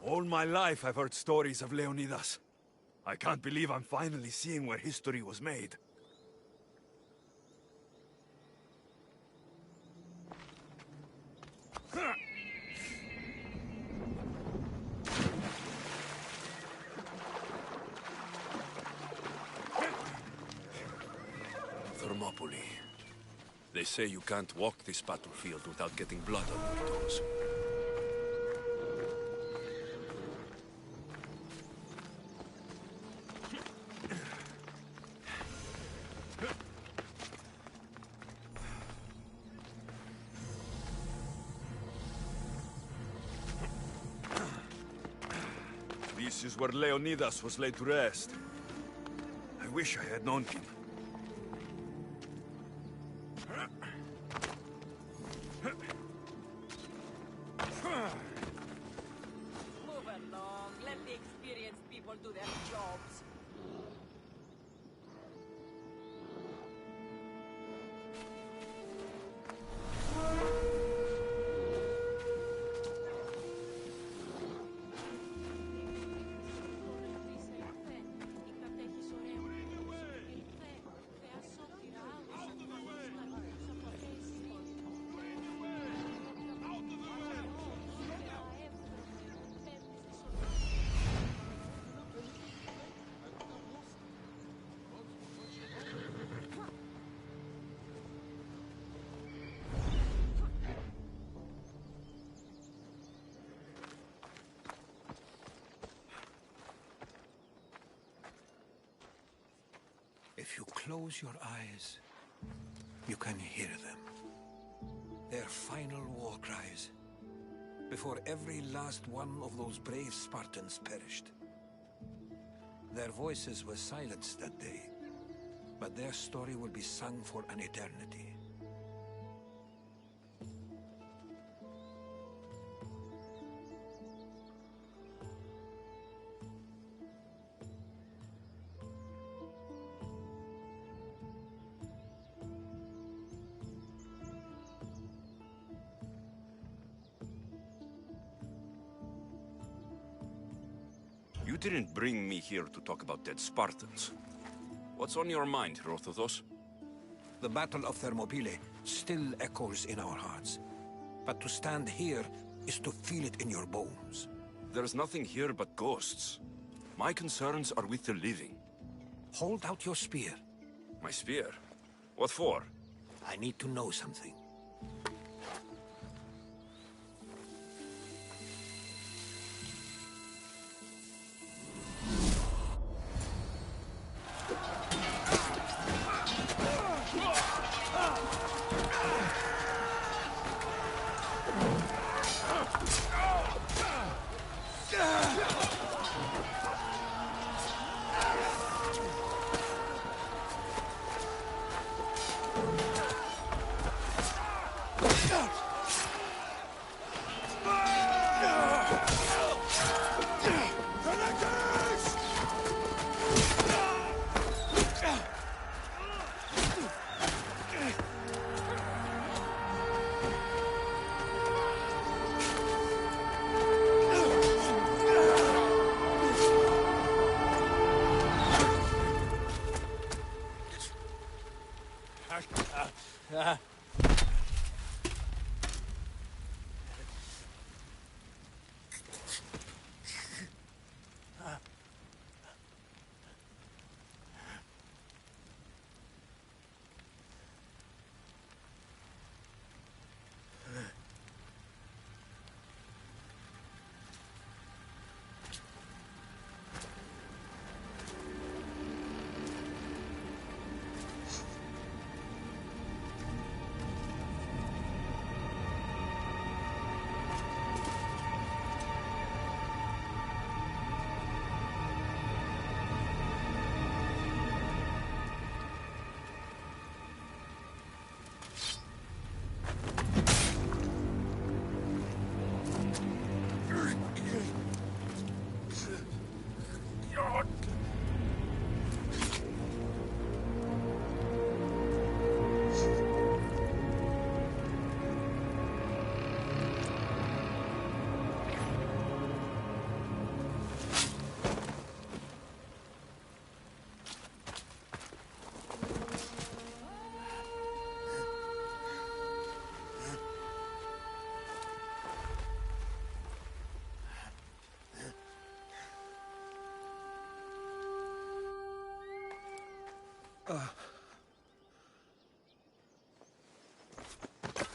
All my life I've heard stories of Leonidas. I can't believe I'm finally seeing where history was made. Thermopylae. They say you can't walk this battlefield without getting blood on your toes. This is where Leonidas was laid to rest. I wish I had known him. Move along. Let the experienced people do their jobs. If you close your eyes, you can hear them. Their final war cries, before every last one of those brave Spartans perished. Their voices were silenced that day, but their story will be sung for an eternity. You didn't bring me here to talk about dead Spartans. What's on your mind, Herodotus? The Battle of Thermopylae still echoes in our hearts. But to stand here is to feel it in your bones. There's nothing here but ghosts. My concerns are with the living. Hold out your spear. My spear? What for? I need to know something.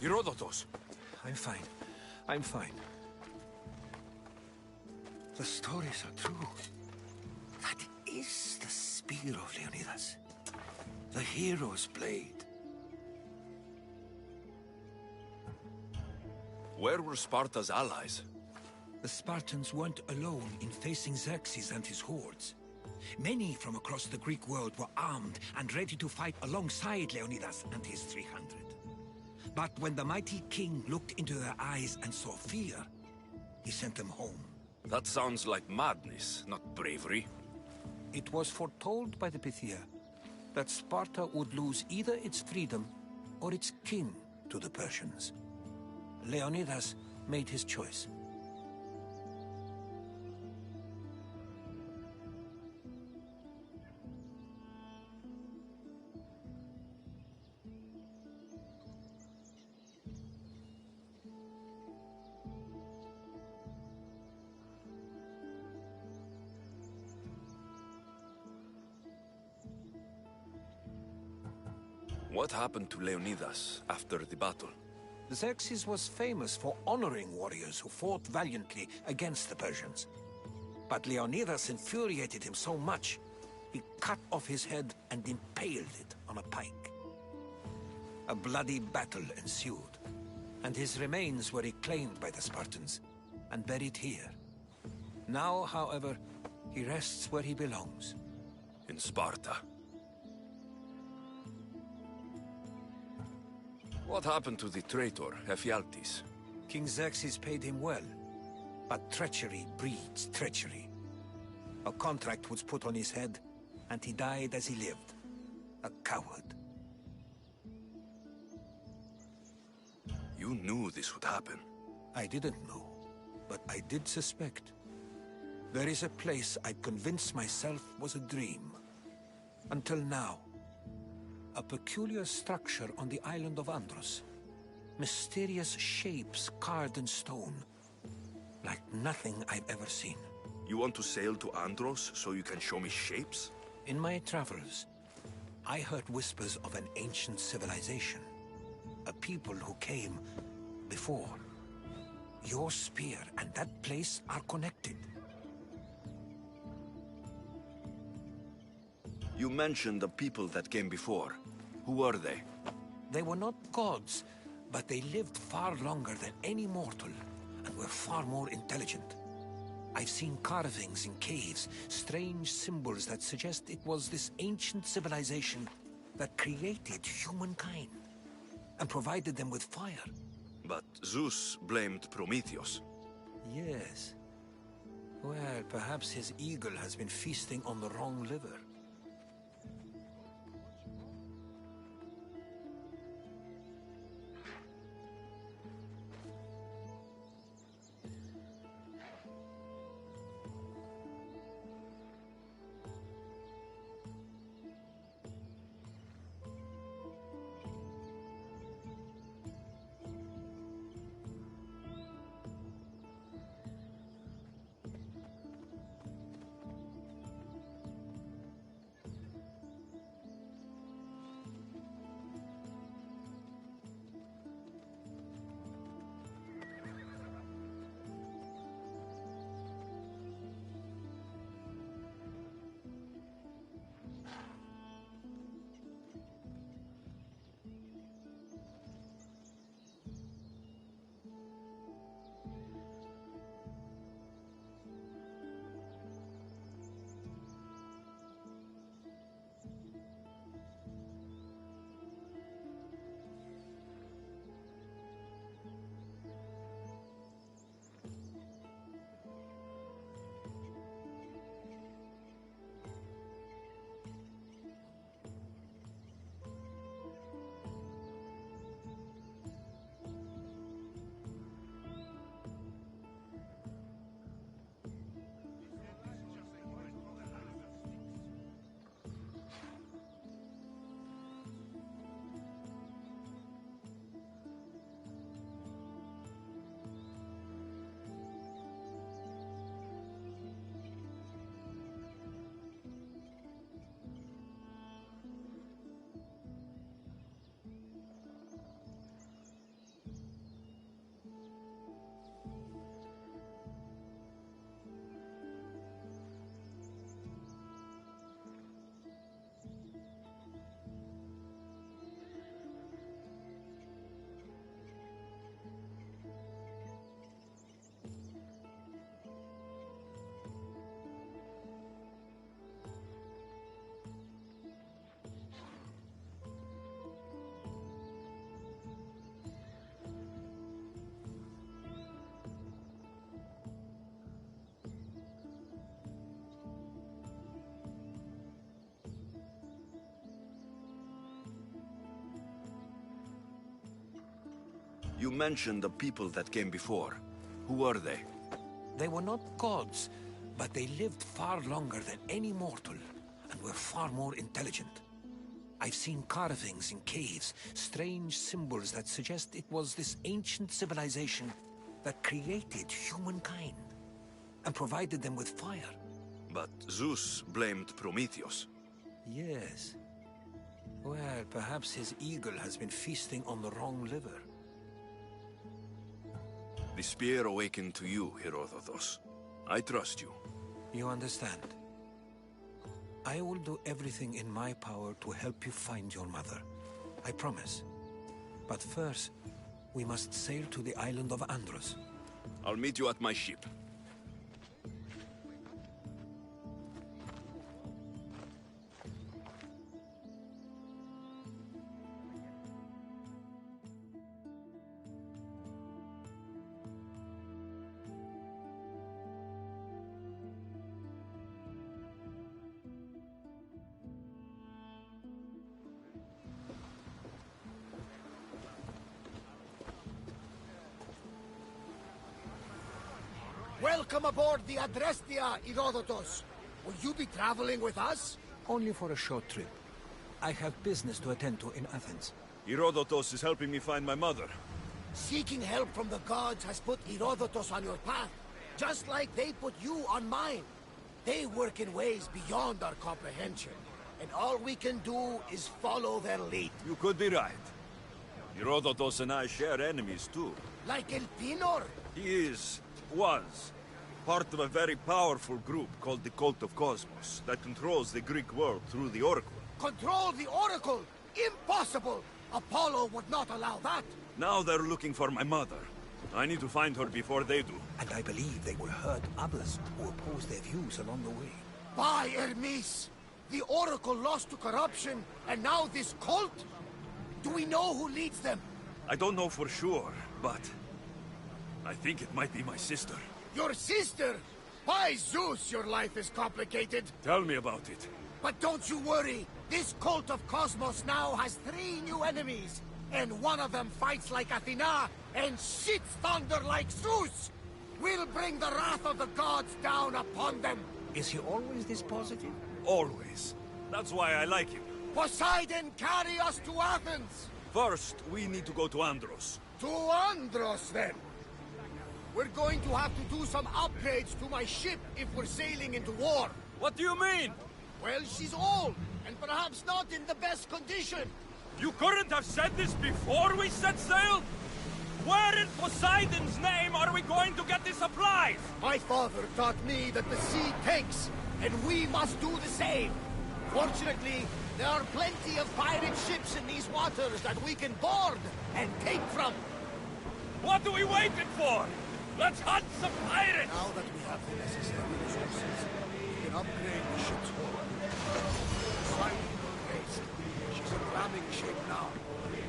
Herodotus! I'm fine. I'm fine. The stories are true. That is the spear of Leonidas. The hero's blade. Where were Sparta's allies? The Spartans weren't alone in facing Xerxes and his hordes. Many from across the Greek world were armed and ready to fight alongside Leonidas and his 300. But when the mighty king looked into their eyes and saw fear, he sent them home. That sounds like madness, not bravery. It was foretold by the Pythia that Sparta would lose either its freedom or its king to the Persians. Leonidas made his choice. What happened to Leonidas after the battle? Xerxes was famous for honoring warriors who fought valiantly against the Persians. But Leonidas infuriated him so much, he cut off his head and impaled it on a pike. A bloody battle ensued, and his remains were reclaimed by the Spartans and buried here. Now, however, he rests where he belongs. In Sparta. What happened to the traitor, Ephialtes? King Xerxes paid him well, but treachery breeds treachery. A contract was put on his head, and he died as he lived. A coward. You knew this would happen. I didn't know, but I did suspect. There is a place I'd convinced myself was a dream. Until now. A peculiar structure on the island of Andros. Mysterious shapes carved in stone. Like nothing I've ever seen. You want to sail to Andros so you can show me shapes? In my travels, I heard whispers of an ancient civilization. A people who came before. Your spear and that place are connected. You mentioned the people that came before. Who were they? They were not gods, but they lived far longer than any mortal, and were far more intelligent. I've seen carvings in caves, strange symbols that suggest it was this ancient civilization that created humankind, and provided them with fire. But Zeus blamed Prometheus. Yes. Well, perhaps his eagle has been feasting on the wrong liver. mentioned the people that came before. Who are they? They were not gods, but they lived far longer than any mortal, and were far more intelligent. I've seen carvings in caves, strange symbols that suggest it was this ancient civilization that created humankind, and provided them with fire. But Zeus blamed Prometheus. Yes. Well, perhaps his eagle has been feasting on the wrong liver. The spear awakened to you, Herodotus. I trust you. You understand? I will do everything in my power to help you find your mother. I promise. But first, we must sail to the island of Andros. I'll meet you at my ship. Welcome aboard the Adrestia, Herodotus. Will you be traveling with us? Only for a short trip. I have business to attend to in Athens. Herodotus is helping me find my mother. Seeking help from the gods has put Herodotus on your path, just like they put you on mine. They work in ways beyond our comprehension, and all we can do is follow their lead. You could be right. Herodotus and I share enemies too. Like El Pinor? He was, part of a very powerful group called the Cult of Cosmos that controls the Greek world through the Oracle. Control the Oracle? Impossible! Apollo would not allow that. Now they're looking for my mother. I need to find her before they do. And I believe they will hurt others who oppose their views along the way. By Hermes! The Oracle lost to corruption, and now this cult? Do we know who leads them? I don't know for sure, but I think it might be my sister. Your sister? By Zeus, your life is complicated. Tell me about it. But don't you worry. This cult of Cosmos now has 3 new enemies. And one of them fights like Athena and shits thunder like Zeus. We'll bring the wrath of the gods down upon them. Is he always this positive? Always. That's why I like him. Poseidon, carry us to Athens. First, we need to go to Andros. To Andros, then. We're going to have to do some upgrades to my ship if we're sailing into war. What do you mean? Well, she's old, and perhaps not in the best condition. You couldn't have said this before we set sail? Where in Poseidon's name are we going to get the supplies? My father taught me that the sea takes, and we must do the same. Fortunately, there are plenty of pirate ships in these waters that we can board and take from. What are we waiting for? Let's hunt some pirates! Now that we have the necessary resources, we can upgrade the ship's hull. Poseidon will race. She's in ramming shape now,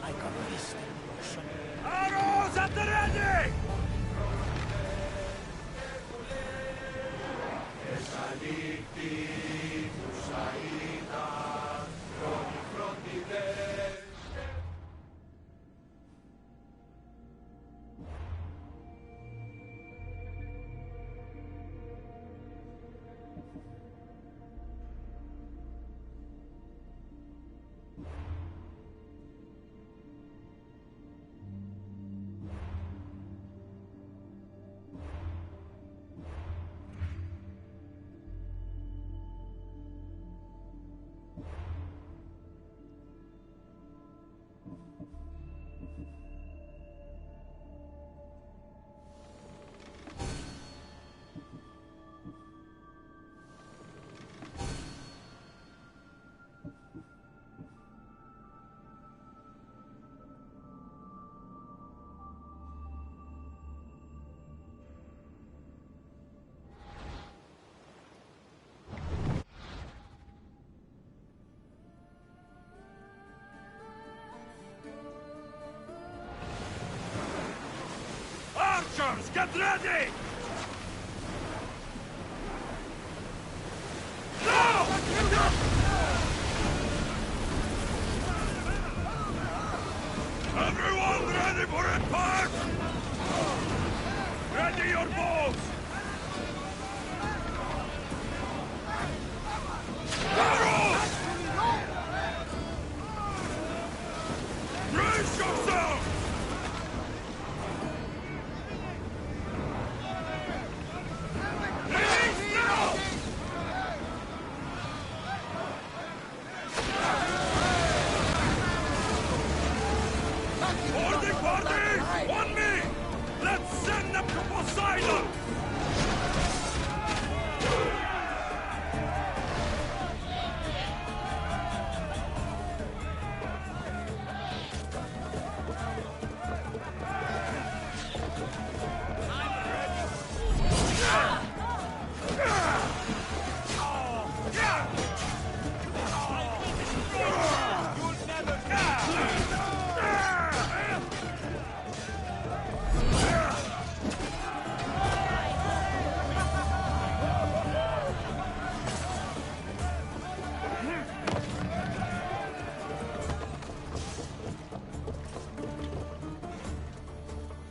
like a beast in motion. Arrows at the ready! Archers, get ready! Go! Everyone ready for impact! your bows! Arrows! Brace yourself! Release now! For the party! On me! Let's send them to Poseidon!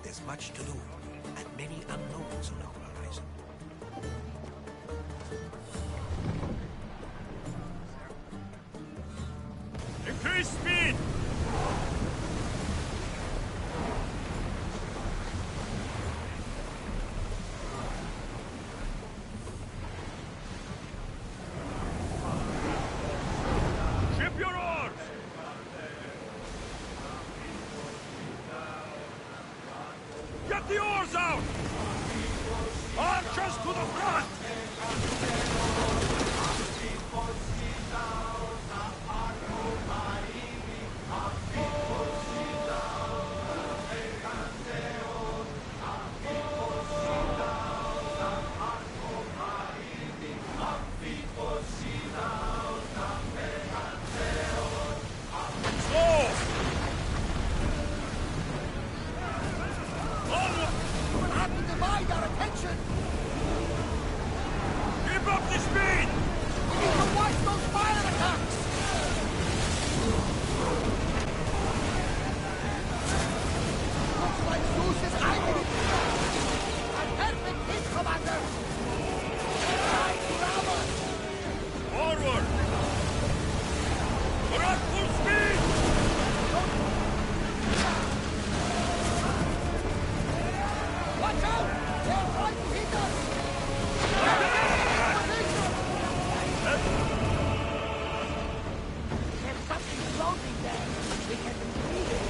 There's much to do, and many unknowns on our horizon. Increase speed! Ship your oars! Get the oars out! Archers to the front! Slow! Onward! We'll have to divide our attention! Keep up the speed! We need to watch those fire attacks! Looks like Zeus is hiding in the dark! A perfect hit, Commander! Try to ram us! Forward! We're at full speed! Watch out! They're trying to hit us! There's something floating there. We can retrieve it.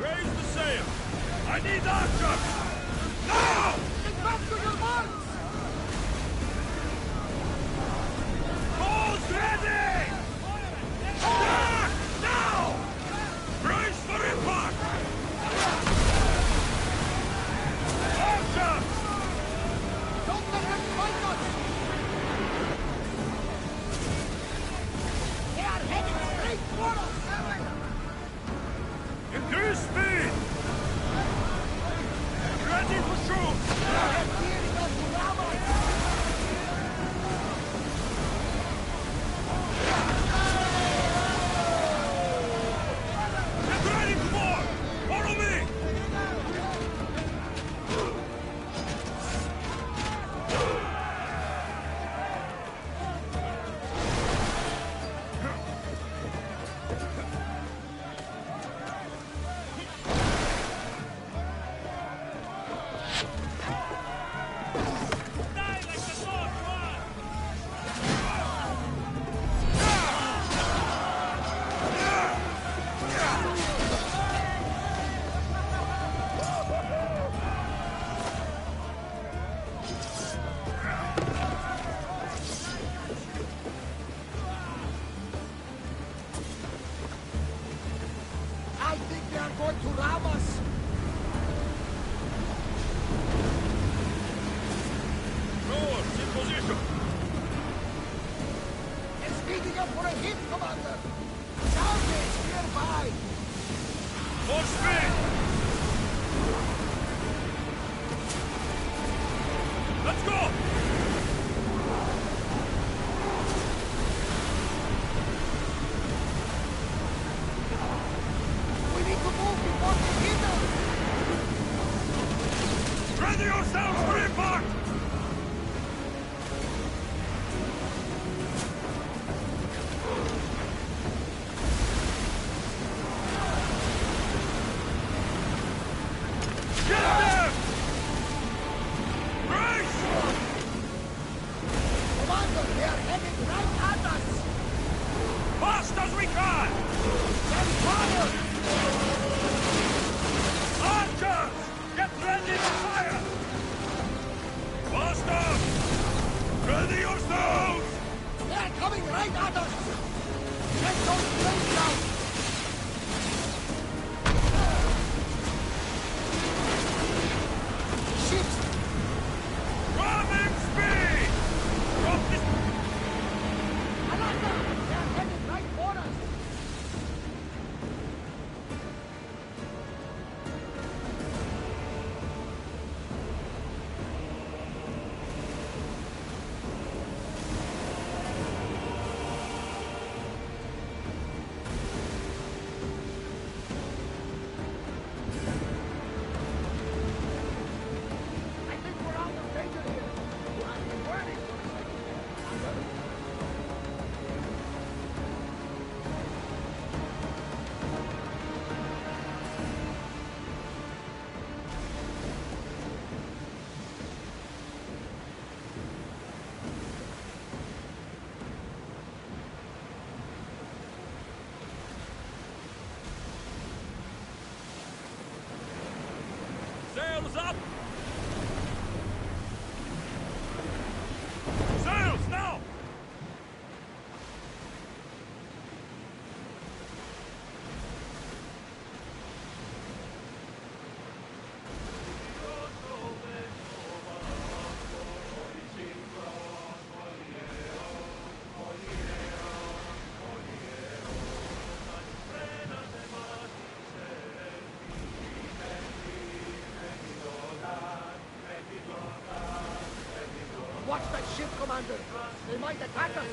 Raise the sail! I need archers! Now! Get back to your marks! Bows ready! Attack! Now! Brace for impact! Archers! Don't let them fight us! They are heading straight for us! Increase speed! Ready to shoot! They're gearing us to ram us! Get ready to board! Follow me! I think they are going to ram us! Rowers, in position! They're speeding up for a hit, Commander! Salvage nearby! More speed! Let's go! yourselves! They're coming right at us! Get those planes down! Ships! Running speed! Drop this... Alanda! They're headed right for us! I think we're out of danger here. I've been worried for a second. Sails up! Sails, now! Watch that ship, Commander. They might attack us.